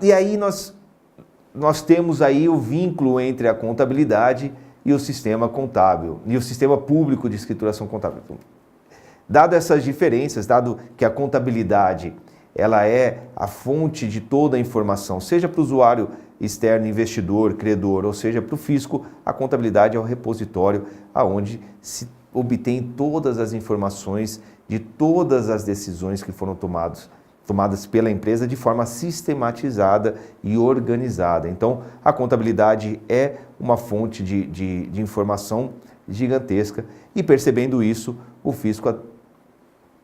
E aí nós temos aí o vínculo entre a contabilidade e o sistema contábil, e o sistema público de escrituração contábil. Dado essas diferenças, dado que a contabilidade ela é a fonte de toda a informação, seja para o usuário externo, investidor, credor, ou seja para o fisco, a contabilidade é o repositório aonde se obtém todas as informações de todas as decisões que foram tomadas pela empresa de forma sistematizada e organizada. Então, a contabilidade é uma fonte de informação gigantesca e, percebendo isso, o fisco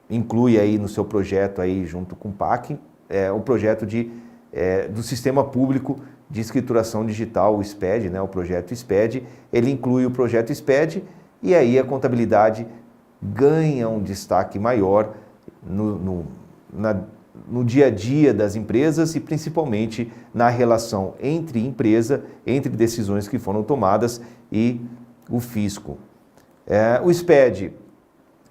inclui aí no seu projeto, aí, junto com o PAC, o projeto do Sistema Público de Escrituração Digital, o SPED, né, o projeto SPED. Ele inclui o projeto SPED e aí a contabilidade ganha um destaque maior no dia a dia das empresas e principalmente na relação entre empresa, entre decisões que foram tomadas e o fisco. O SPED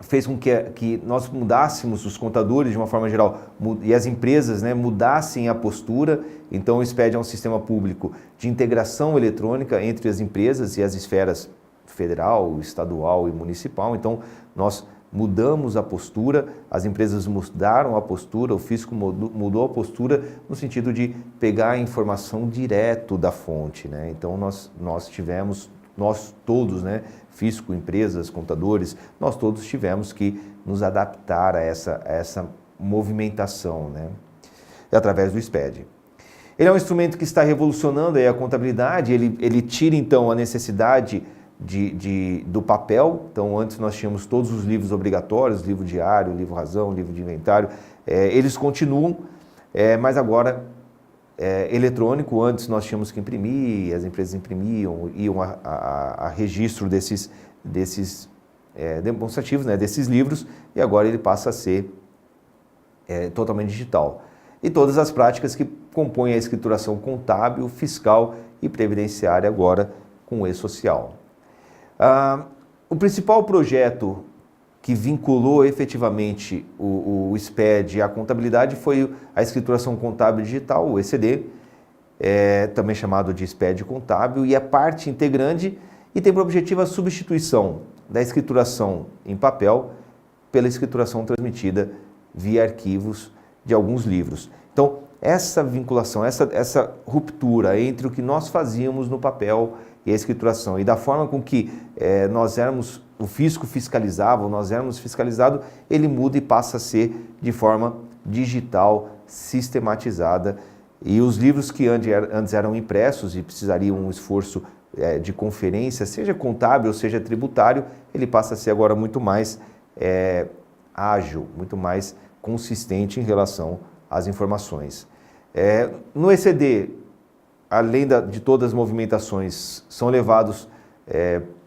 fez com que nós mudássemos, os contadores de uma forma geral, e as empresas, né, mudassem a postura. Então o SPED é um sistema público de integração eletrônica entre as empresas e as esferas federal, estadual e municipal. Então nós mudamos a postura, as empresas mudaram a postura, o fisco mudou a postura no sentido de pegar a informação direto da fonte, né? Então nós tivemos, nós todos, né, fisco, empresas, contadores, nós todos tivemos que nos adaptar a essa movimentação, né, através do SPED. Ele é um instrumento que está revolucionando aí a contabilidade, ele tira então a necessidade do papel. Então antes nós tínhamos todos os livros obrigatórios, livro diário, livro razão, livro de inventário, eles continuam, mas agora eletrônico. Antes nós tínhamos que imprimir, as empresas imprimiam, iam a registro desses demonstrativos, né, desses livros, e agora ele passa a ser totalmente digital. E todas as práticas que compõem a escrituração contábil, fiscal e previdenciária agora com o e-social. O principal projeto que vinculou efetivamente o SPED à contabilidade foi a escrituração contábil digital, o ECD, também chamado de SPED contábil, e é parte integrante e tem por objetivo a substituição da escrituração em papel pela escrituração transmitida via arquivos de alguns livros. Então, essa vinculação, essa ruptura entre o que nós fazíamos no papel e a escrituração, e da forma com que o fisco fiscalizava, nós éramos fiscalizados, ele muda e passa a ser de forma digital, sistematizada. E os livros que antes eram impressos e precisariam um esforço de conferência, seja contábil, seja tributário, ele passa a ser agora muito mais ágil, muito mais consistente em relação às informações. No ECD, além de todas as movimentações, são levados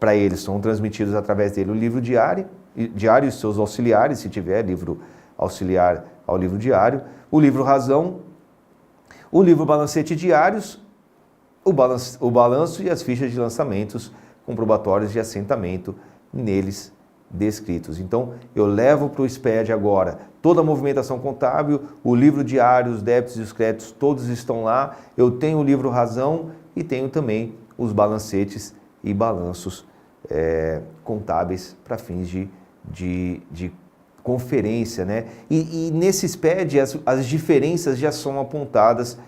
para eles, são transmitidos através dele o livro diário e seus auxiliares, se tiver livro auxiliar ao livro diário, o livro razão, o livro balancete diários, o balanço e as fichas de lançamentos comprobatórios de assentamento neles descritos. Então, eu levo para o SPED agora toda a movimentação contábil, o livro diário, os débitos e os créditos, todos estão lá. Eu tenho o livro razão e tenho também os balancetes e balanços contábeis para fins de conferência, né? E nesse SPED as diferenças já são apontadas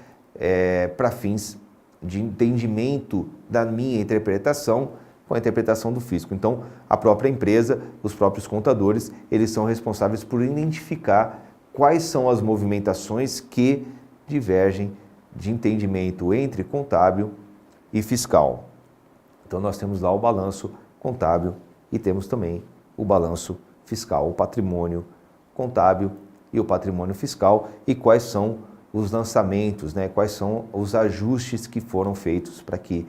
para fins de entendimento da minha interpretação com a interpretação do fisco. Então, a própria empresa, os próprios contadores, eles são responsáveis por identificar quais são as movimentações que divergem de entendimento entre contábil e fiscal. Então, nós temos lá o balanço contábil e temos também o balanço fiscal, o patrimônio contábil e o patrimônio fiscal, e quais são os lançamentos, né? Quais são os ajustes que foram feitos para que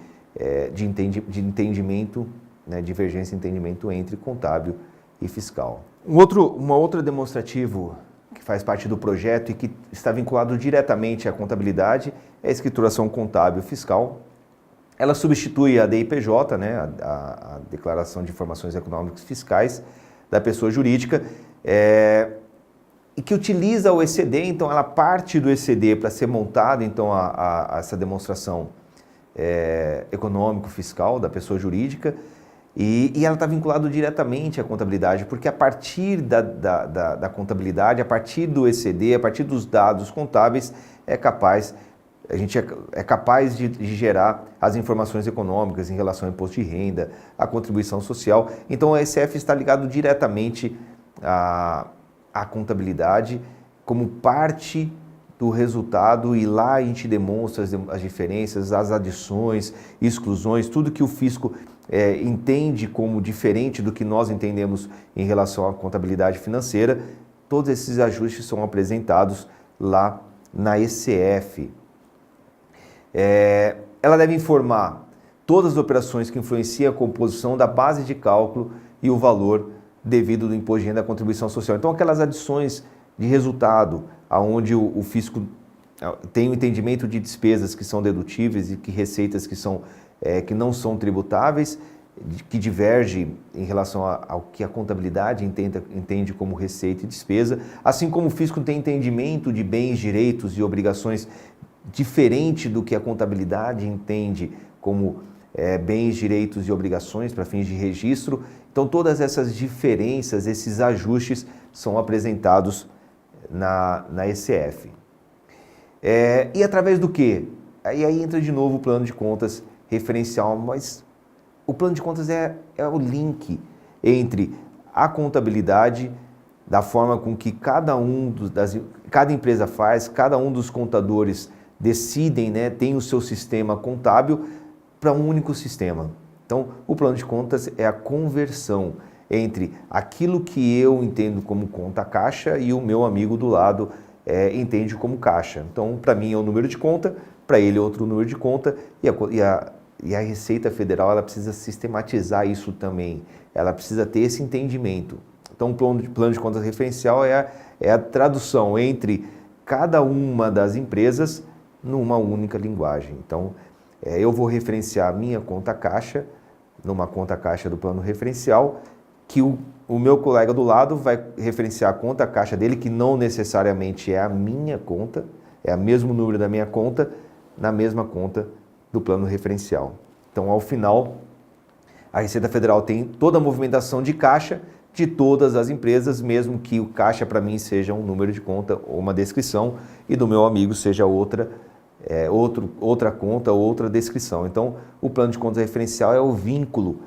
de entendimento, né, divergência de entendimento entre contábil e fiscal. Uma outra demonstrativo que faz parte do projeto e que está vinculado diretamente à contabilidade é a escrituração contábil fiscal. Ela substitui a DIPJ, né, a Declaração de Informações Econômicas Fiscais da pessoa jurídica, e que utiliza o ECD, então ela parte do ECD para ser montada então essa demonstração econômico-fiscal da pessoa jurídica, e ela está vinculada diretamente à contabilidade, porque a partir da contabilidade, a partir do ECD, a partir dos dados contábeis, a gente é capaz de gerar as informações econômicas em relação ao imposto de renda, à contribuição social. Então, o ECF está ligado diretamente à contabilidade como parte do resultado, e lá a gente demonstra as diferenças, as adições, exclusões, tudo que o fisco entende como diferente do que nós entendemos em relação à contabilidade financeira. Todos esses ajustes são apresentados lá na ECF. Ela deve informar todas as operações que influenciam a composição da base de cálculo e o valor devido do imposto de renda da contribuição social. Então, aquelas adições de resultado, onde o fisco tem o entendimento de despesas que são dedutíveis e que receitas que não são tributáveis, que diverge em relação ao que a contabilidade entende como receita e despesa, assim como o fisco tem entendimento de bens, direitos e obrigações diferente do que a contabilidade entende como bens, direitos e obrigações para fins de registro. Então, todas essas diferenças, esses ajustes são apresentados na ECF. E através do quê? Aí entra de novo o plano de contas referencial, mas o plano de contas é o link entre a contabilidade, da forma com que cada empresa faz, cada um dos contadores decidem, né, tem o seu sistema contábil para um único sistema. Então, o plano de contas é a conversão entre aquilo que eu entendo como conta caixa e o meu amigo do lado entende como caixa. Então, para mim é um número de conta, para ele é outro número de conta, e a Receita Federal ela precisa sistematizar isso também, ela precisa ter esse entendimento. Então, o plano de contas referencial é a tradução entre cada uma das empresas numa única linguagem. Então, eu vou referenciar a minha conta caixa numa conta caixa do plano referencial, que o meu colega do lado vai referenciar a conta caixa dele, que não necessariamente é a minha conta, é o mesmo número da minha conta, na mesma conta do plano referencial. Então, ao final, a Receita Federal tem toda a movimentação de caixa de todas as empresas, mesmo que o caixa para mim seja um número de conta ou uma descrição, e do meu amigo seja outra conta, outra descrição. Então, o plano de contas referencial é o vínculo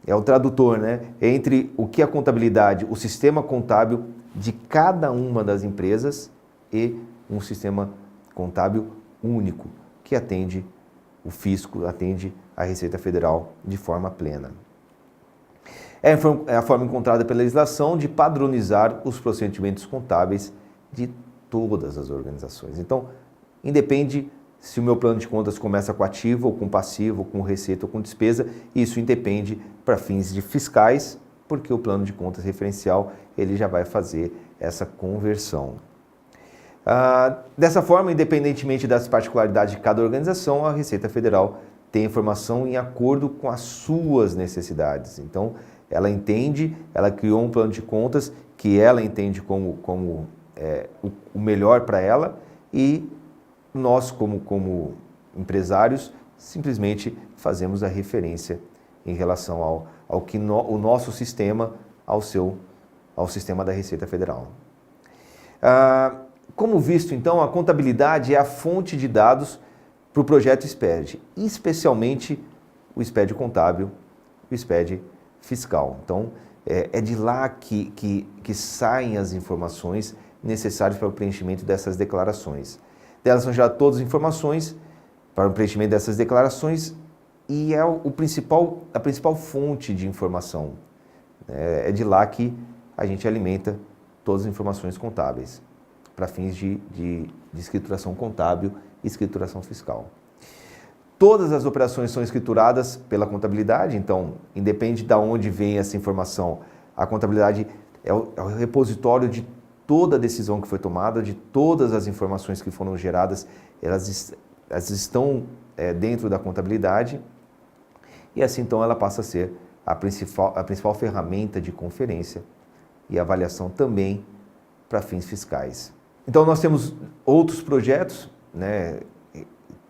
é o tradutor, né, entre o que a contabilidade, o sistema contábil de cada uma das empresas e um sistema contábil único, que atende o fisco, atende a Receita Federal de forma plena. É a forma encontrada pela legislação de padronizar os procedimentos contábeis de todas as organizações. Então, independe se o meu plano de contas começa com ativo, ou com passivo, ou com receita, ou com despesa, isso independe para fins de fiscais, porque o plano de contas referencial ele já vai fazer essa conversão. Dessa forma, independentemente das particularidades de cada organização, a Receita Federal tem informação em acordo com as suas necessidades. Então, ela criou um plano de contas que ela entende como o melhor para ela, e nós, como empresários, simplesmente fazemos a referência em relação ao que o nosso sistema, ao sistema da Receita Federal. Como visto, então, a contabilidade é a fonte de dados para o projeto SPED, especialmente o SPED contábil, o SPED fiscal. Então, é de lá que saem as informações necessárias para o preenchimento dessas declarações. Delas são geradas todas as informações para o preenchimento dessas declarações, e é a principal fonte de informação. É de lá que a gente alimenta todas as informações contábeis para fins de escrituração contábil e escrituração fiscal. Todas as operações são escrituradas pela contabilidade, então, independe de onde vem essa informação, a contabilidade é o repositório de toda a decisão que foi tomada, de todas as informações que foram geradas, elas estão dentro da contabilidade, e assim então ela passa a ser a principal ferramenta de conferência e avaliação também para fins fiscais. Então nós temos outros projetos, né,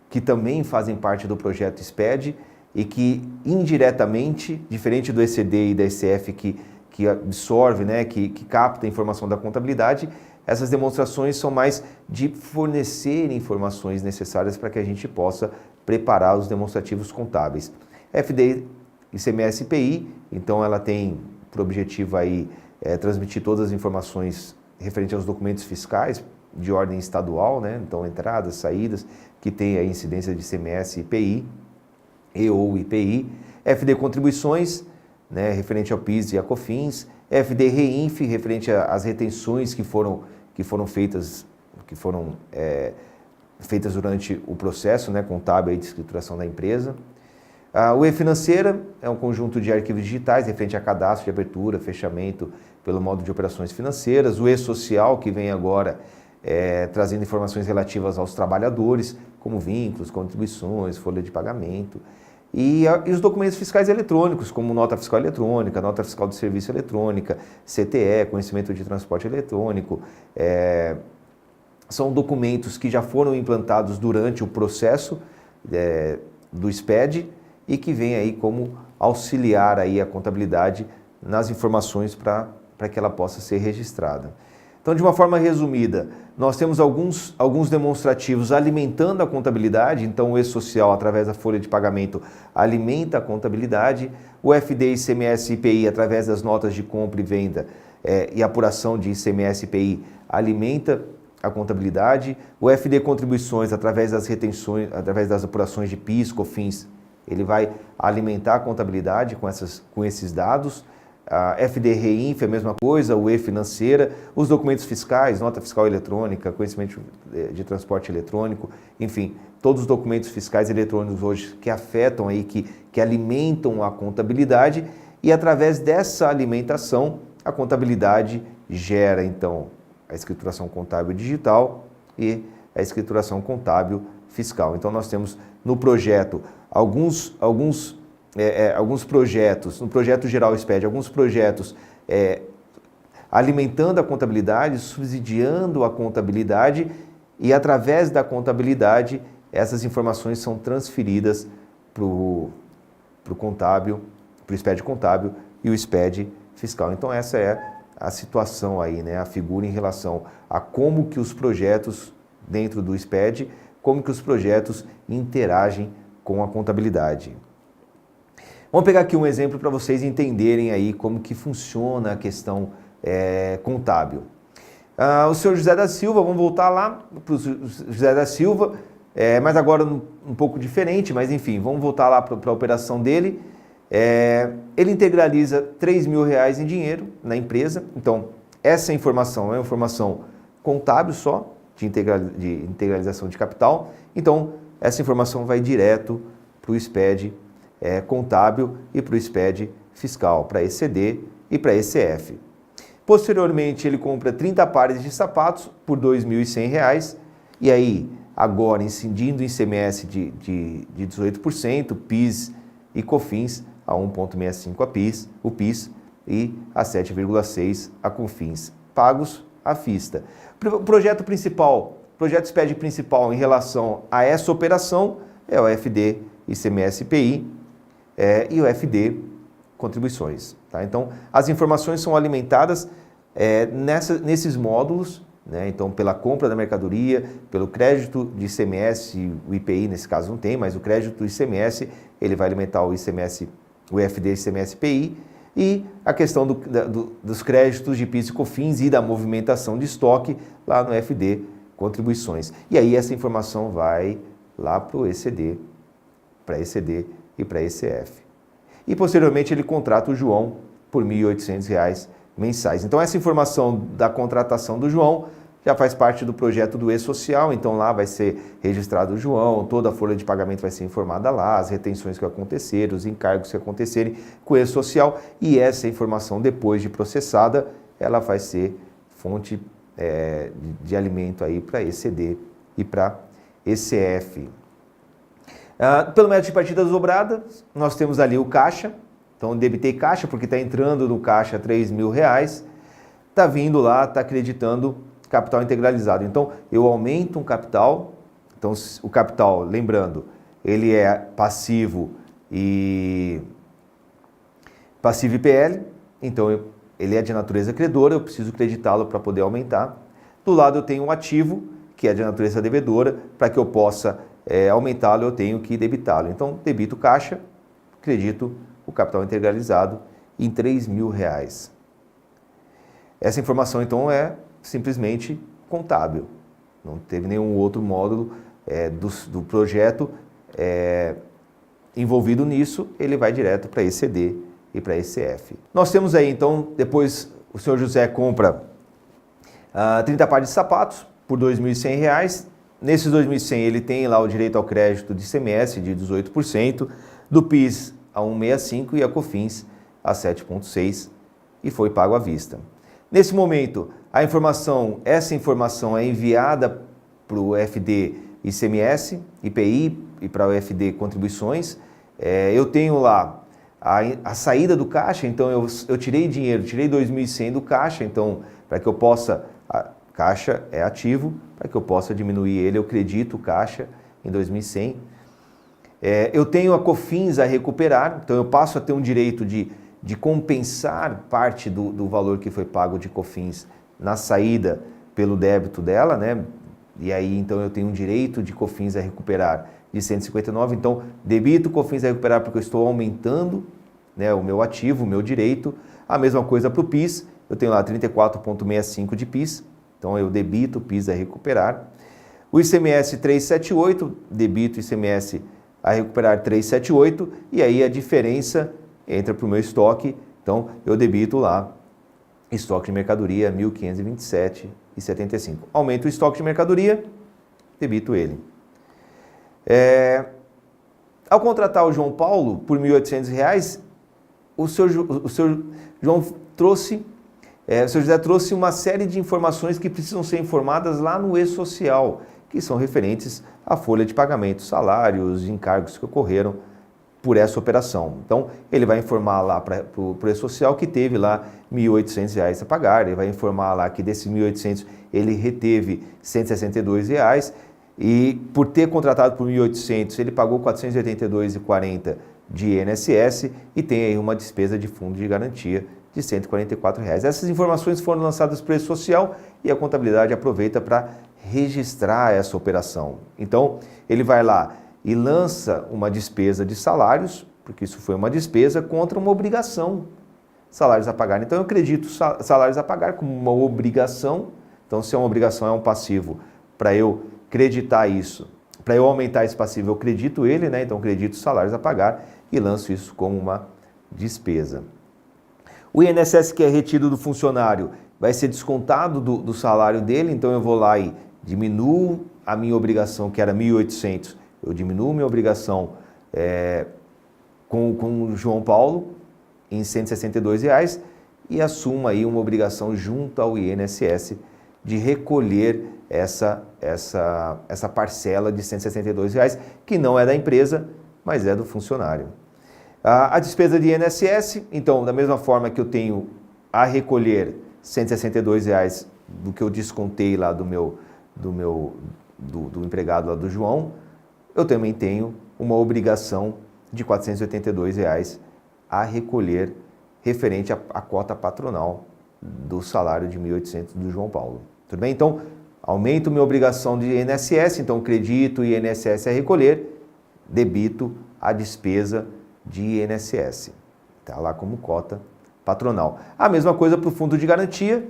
que também fazem parte do projeto SPED e que indiretamente, diferente do ECD e da ECF que absorve, né, que capta a informação da contabilidade, essas demonstrações são mais de fornecer informações necessárias para que a gente possa preparar os demonstrativos contábeis. FD ICMS IPI, então ela tem por objetivo aí transmitir todas as informações referentes aos documentos fiscais de ordem estadual, né? Então entradas, saídas, que tem a incidência de ICMS IPI e ou IPI, FD contribuições, né, referente ao PIS e a COFINS, FD REINF, referente às retenções que foram feitas durante o processo, né, contábil de escrituração da empresa. O E-Financeira é um conjunto de arquivos digitais referente a cadastro de abertura, fechamento pelo modo de operações financeiras. O E-Social, que vem agora trazendo informações relativas aos trabalhadores, como vínculos, contribuições, folha de pagamento. E os documentos fiscais eletrônicos, como nota fiscal eletrônica, nota fiscal de serviço eletrônica, CTE, conhecimento de transporte eletrônico, são documentos que já foram implantados durante o processo do SPED e que vem aí como auxiliar aí a contabilidade nas informações para que ela possa ser registrada. Então, de uma forma resumida, nós temos alguns demonstrativos alimentando a contabilidade. Então, o E-Social, através da folha de pagamento, alimenta a contabilidade. O FD ICMS IPI, através das notas de compra e venda e apuração de ICMS IPI, alimenta a contabilidade. O FD Contribuições, através das retenções, através das apurações de PIS, COFINS, ele vai alimentar a contabilidade com esses dados. A FD REINF é a mesma coisa, o E-Financeira, os documentos fiscais, nota fiscal eletrônica, conhecimento de transporte eletrônico, enfim, todos os documentos fiscais eletrônicos hoje que afetam aí, que alimentam a contabilidade, e através dessa alimentação a contabilidade gera então a escrituração contábil digital e a escrituração contábil fiscal. Então nós temos no projeto alguns projetos, no projeto geral SPED, alguns projetos alimentando a contabilidade, subsidiando a contabilidade, e através da contabilidade essas informações são transferidas para o contábil, para o SPED contábil e o SPED fiscal. Então essa é a situação aí, né, a figura em relação a como que os projetos dentro do SPED, como que os projetos interagem com a contabilidade. Vamos pegar aqui um exemplo para vocês entenderem aí como que funciona a questão contábil. O senhor José da Silva, vamos voltar lá para o José da Silva, mas agora um pouco diferente, mas enfim, vamos voltar lá para a operação dele. Ele integraliza R$3.000 em dinheiro na empresa, então essa informação é uma informação contábil só, de integralização de capital, então essa informação vai direto para o SPED contábil e para o SPED fiscal, para ECD e para ECF. Posteriormente, ele compra 30 pares de sapatos por R$2.100, e aí, agora, incidindo em ICMS de 18%, PIS e COFINS a 1,65 o PIS e a 7,6 a COFINS, pagos à vista. Projeto SPED principal em relação a essa operação é o FD ICMS IPI e o FD contribuições. Tá? Então, as informações são alimentadas nesses módulos, né? Então, pela compra da mercadoria, pelo crédito de ICMS, o IPI nesse caso não tem, mas o crédito do ICMS, ele vai alimentar o ICMS, o FD ICMS IPI, e a questão dos créditos de PIS e COFINS e da movimentação de estoque lá no FD contribuições. E aí essa informação vai lá para o ECD, para ECD e para ECF. E posteriormente ele contrata o João por R$1.800 mensais. Então essa informação da contratação do João já faz parte do projeto do E-Social, então lá vai ser registrado o João, toda a folha de pagamento vai ser informada lá, as retenções que acontecerem, os encargos que acontecerem com o E-Social, e essa informação, depois de processada, ela vai ser fonte de alimento aí para ECD e para ECF. Pelo método de partidas dobradas, nós temos ali o caixa, então debitei caixa porque está entrando no caixa R$3.000. está vindo lá, está acreditando capital integralizado. Então, eu aumento um capital, então o capital, lembrando, ele é passivo e PL, então ele é de natureza credora, eu preciso creditá-lo para poder aumentar. Do lado eu tenho um ativo, que é de natureza devedora, para que eu possa aumentá-lo, eu tenho que debitá-lo. Então, debito caixa, credito o capital integralizado em R$3.000. Essa informação, então, é simplesmente contábil. Não teve nenhum outro módulo do projeto envolvido nisso, ele vai direto para ECD e para ECF. Nós temos aí, então, depois o senhor José compra 30 pares de sapatos por R$2.100. Nesses R$2.100 ele tem lá o direito ao crédito de ICMS de 18%, do PIS a 1,65% e a COFINS a 7,6% e foi pago à vista. Nesse momento, essa informação é enviada para o FD ICMS, IPI e para o FD Contribuições. Eu tenho lá a saída do caixa, então eu tirei dinheiro, tirei R$2.100 do caixa, então para que eu possa, caixa é ativo, para que eu possa diminuir ele, eu credito o caixa em R$2.100. Eu tenho a COFINS a recuperar, então eu passo a ter um direito de compensar parte do valor que foi pago de COFINS na saída pelo débito dela, né? E aí então eu tenho um direito de COFINS a recuperar de 159, então debito COFINS a recuperar porque eu estou aumentando, né, o meu ativo, o meu direito. A mesma coisa para o PIS, eu tenho lá 34,65 de PIS, então eu debito o PIS a recuperar. O ICMS 378, debito ICMS a recuperar 378, e aí a diferença entra para o meu estoque, então eu debito lá estoque de mercadoria 1.527,75. Aumento o estoque de mercadoria, debito ele. Ao contratar o João Paulo por R$1.800, o senhor João trouxe, o senhor José trouxe uma série de informações que precisam ser informadas lá no E-Social, que são referentes à folha de pagamento, salários, encargos que ocorreram por essa operação. Então, ele vai informar lá para o E-Social que teve lá R$1.800 a pagar, ele vai informar lá que desses R$1.800 ele reteve R$162, e por ter contratado por R$1.800, ele pagou R$482,40 de INSS e tem aí uma despesa de fundo de garantia de R$144. Essas informações foram lançadas para o E-Social e a contabilidade aproveita para registrar essa operação. Então, ele vai lá e lança uma despesa de salários, porque isso foi uma despesa contra uma obrigação, salários a pagar. Então, eu acredito salários a pagar como uma obrigação. Então, se é uma obrigação, é um passivo, para eu creditar isso, para eu aumentar esse passivo, eu credito ele, né? Então, credito salários a pagar e lanço isso como uma despesa. O INSS que é retido do funcionário vai ser descontado do salário dele, então eu vou lá e diminuo a minha obrigação, que era R$1.800, eu diminuo minha obrigação com o João Paulo em R$162 e assumo aí uma obrigação junto ao INSS de recolher essa parcela de R$162, que não é da empresa, mas é do funcionário. A despesa de INSS, então, da mesma forma que eu tenho a recolher R$162 do que eu descontei lá do empregado lá do João, eu também tenho uma obrigação de R$482 a recolher referente à cota patronal do salário de R$1.800 do João Paulo. Tudo bem? Então, aumento minha obrigação de INSS, então credito INSS a recolher, debito a despesa de INSS. Está lá como cota patronal. A mesma coisa para o fundo de garantia,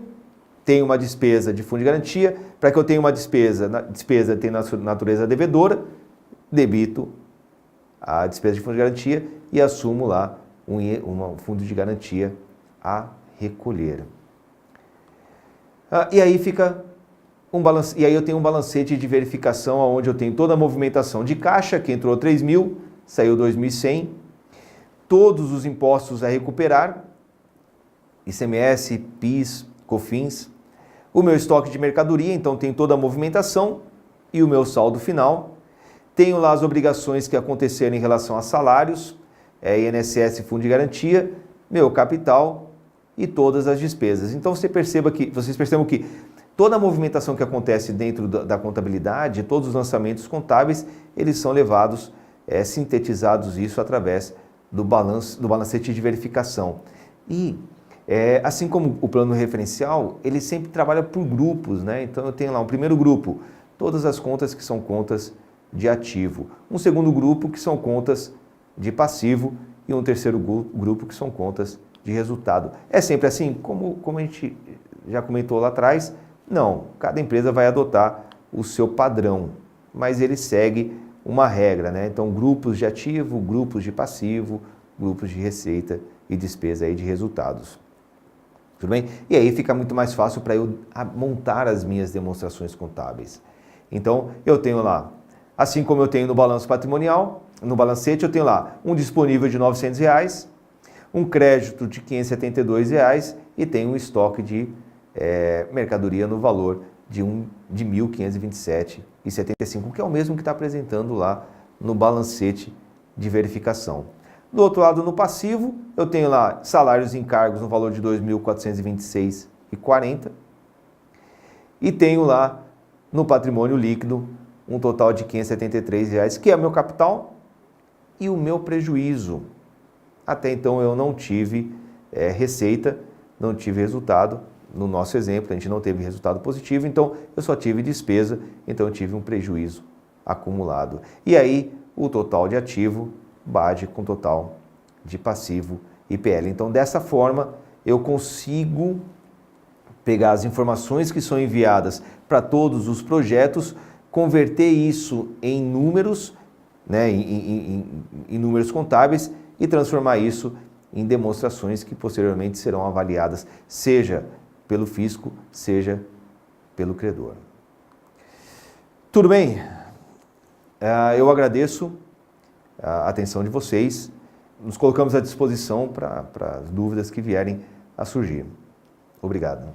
tem uma despesa de fundo de garantia, para que eu tenha uma despesa tem natureza devedora, debito a despesa de fundo de garantia e assumo lá um fundo de garantia a recolher. E aí fica e aí eu tenho um balancete de verificação onde eu tenho toda a movimentação de caixa, que entrou 3.000, saiu 2.100, todos os impostos a recuperar, ICMS, PIS, COFINS, o meu estoque de mercadoria, então tem toda a movimentação e o meu saldo final. Tenho lá as obrigações que aconteceram em relação a salários, INSS, fundo de garantia, meu capital e todas as despesas. Então vocês percebam que toda a movimentação que acontece dentro da contabilidade, todos os lançamentos contábeis, eles são levados, sintetizados isso através do balancete de verificação. E assim como o plano referencial, ele sempre trabalha por grupos, né? Então eu tenho lá um primeiro grupo, todas as contas que são contas de ativo, um segundo grupo que são contas de passivo e um terceiro grupo que são contas de resultado. É sempre assim, como a gente já comentou lá atrás? Não, cada empresa vai adotar o seu padrão, mas ele segue uma regra, né? Então, grupos de ativo, grupos de passivo, grupos de receita e despesa aí de resultados. Tudo bem? E aí fica muito mais fácil para eu montar as minhas demonstrações contábeis. Então, eu tenho lá, assim como eu tenho no balanço patrimonial, no balancete eu tenho lá um disponível de R$ 900, um crédito de R$ 572 e tenho um estoque de mercadoria no valor de R$ 1.527,75, que é o mesmo que está apresentando lá no balancete de verificação. Do outro lado, no passivo, eu tenho lá salários e encargos no valor de R$ 2.426,40 e tenho lá no patrimônio líquido um total de R$ 573, que é o meu capital e o meu prejuízo. Até então eu não tive receita, não tive resultado. No nosso exemplo, a gente não teve resultado positivo, então eu só tive despesa, então eu tive um prejuízo acumulado. E aí o total de ativo bate com o total de passivo e PL. Então dessa forma eu consigo pegar as informações que são enviadas para todos os projetos, converter isso em números, né, em números contábeis e transformar isso em demonstrações que posteriormente serão avaliadas, seja pelo fisco, seja pelo credor. Tudo bem? Eu agradeço a atenção de vocês. Nos colocamos à disposição para as dúvidas que vierem a surgir. Obrigado.